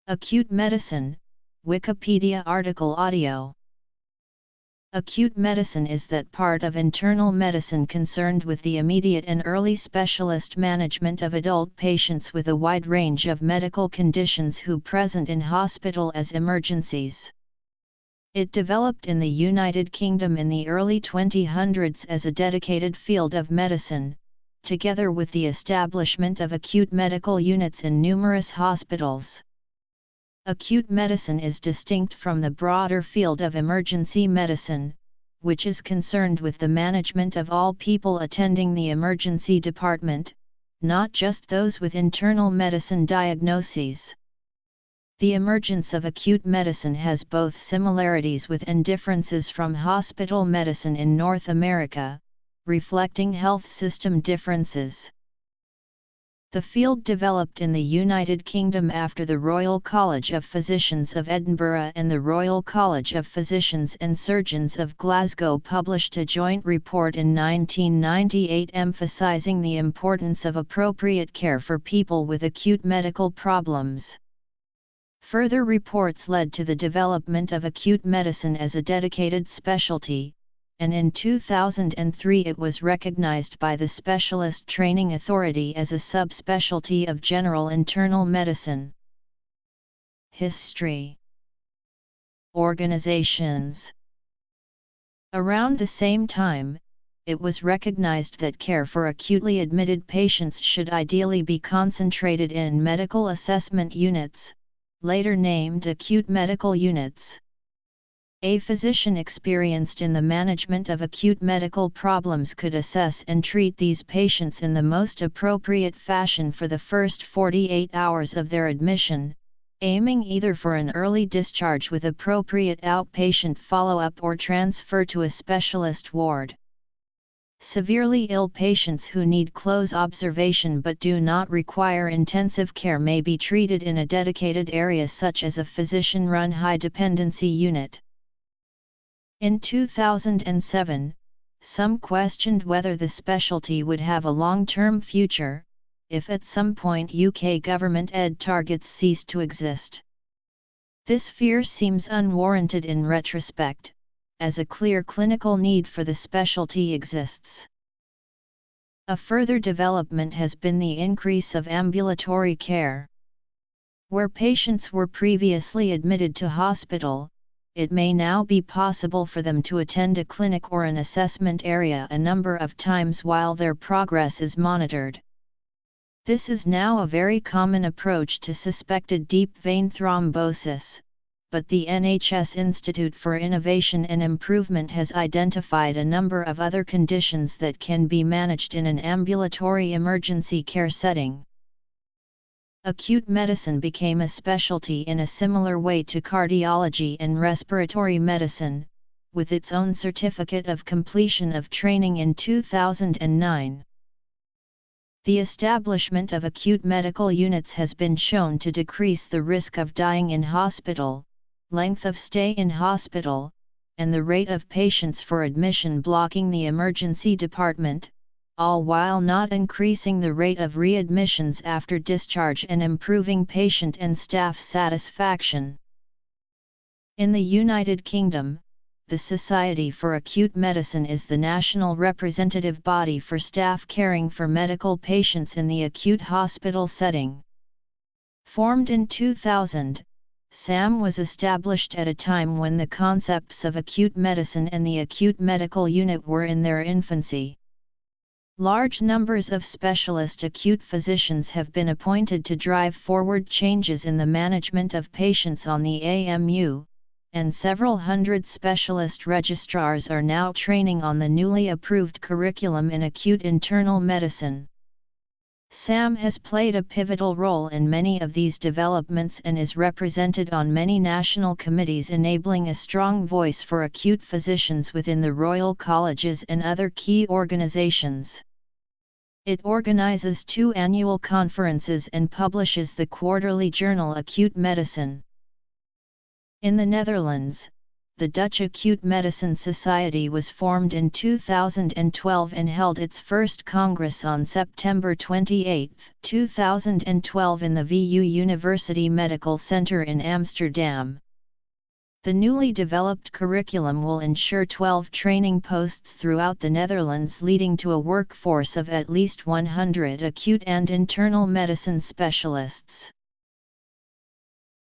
Acute medicine, Wikipedia article audio. Acute medicine is that part of internal medicine concerned with the immediate and early specialist management of adult patients with a wide range of medical conditions who present in hospital as emergencies. It developed in the United Kingdom in the early 2000s as a dedicated field of medicine, together with the establishment of acute medical units in numerous hospitals. Acute medicine is distinct from the broader field of emergency medicine, which is concerned with the management of all people attending the emergency department, not just those with internal medicine diagnoses. The emergence of acute medicine has both similarities with and differences from hospital medicine in North America, reflecting health system differences. The field developed in the United Kingdom after the Royal College of Physicians of Edinburgh and the Royal College of Physicians and Surgeons of Glasgow published a joint report in 1998 emphasizing the importance of appropriate care for people with acute medical problems. Further reports led to the development of acute medicine as a dedicated specialty, and in 2003 it was recognized by the Specialist Training Authority as a subspecialty of general internal medicine. History. Organizations. Around the same time, it was recognized that care for acutely admitted patients should ideally be concentrated in medical assessment units, later named acute medical units. A physician experienced in the management of acute medical problems could assess and treat these patients in the most appropriate fashion for the first 48 hours of their admission, aiming either for an early discharge with appropriate outpatient follow-up or transfer to a specialist ward. Severely ill patients who need close observation but do not require intensive care may be treated in a dedicated area such as a physician-run high-dependency unit. In 2007, some questioned whether the specialty would have a long-term future, if at some point UK government-aid targets ceased to exist. This fear seems unwarranted in retrospect, as a clear clinical need for the specialty exists. A further development has been the increase of ambulatory care. Where patients were previously admitted to hospital, it may now be possible for them to attend a clinic or an assessment area a number of times while their progress is monitored. This is now a very common approach to suspected deep vein thrombosis, but the NHS Institute for Innovation and Improvement has identified a number of other conditions that can be managed in an ambulatory emergency care setting. Acute medicine became a specialty in a similar way to cardiology and respiratory medicine, with its own certificate of completion of training in 2009. The establishment of acute medical units has been shown to decrease the risk of dying in hospital, length of stay in hospital, and the rate of patients for admission blocking the emergency department, all while not increasing the rate of readmissions after discharge and improving patient and staff satisfaction. In the United Kingdom, the Society for Acute Medicine is the national representative body for staff caring for medical patients in the acute hospital setting. Formed in 2000, SAM was established at a time when the concepts of acute medicine and the acute medical unit were in their infancy. Large numbers of specialist acute physicians have been appointed to drive forward changes in the management of patients on the AMU, and several hundred specialist registrars are now training on the newly approved curriculum in acute internal medicine. SAM has played a pivotal role in many of these developments and is represented on many national committees enabling a strong voice for acute physicians within the Royal Colleges and other key organizations. It organizes 2 annual conferences and publishes the quarterly journal Acute Medicine. In the Netherlands, the Dutch Acute Medicine Society was formed in 2012 and held its first Congress on September 28, 2012 in the VU University Medical Center in Amsterdam. The newly developed curriculum will ensure 12 training posts throughout the Netherlands, leading to a workforce of at least 100 acute and internal medicine specialists.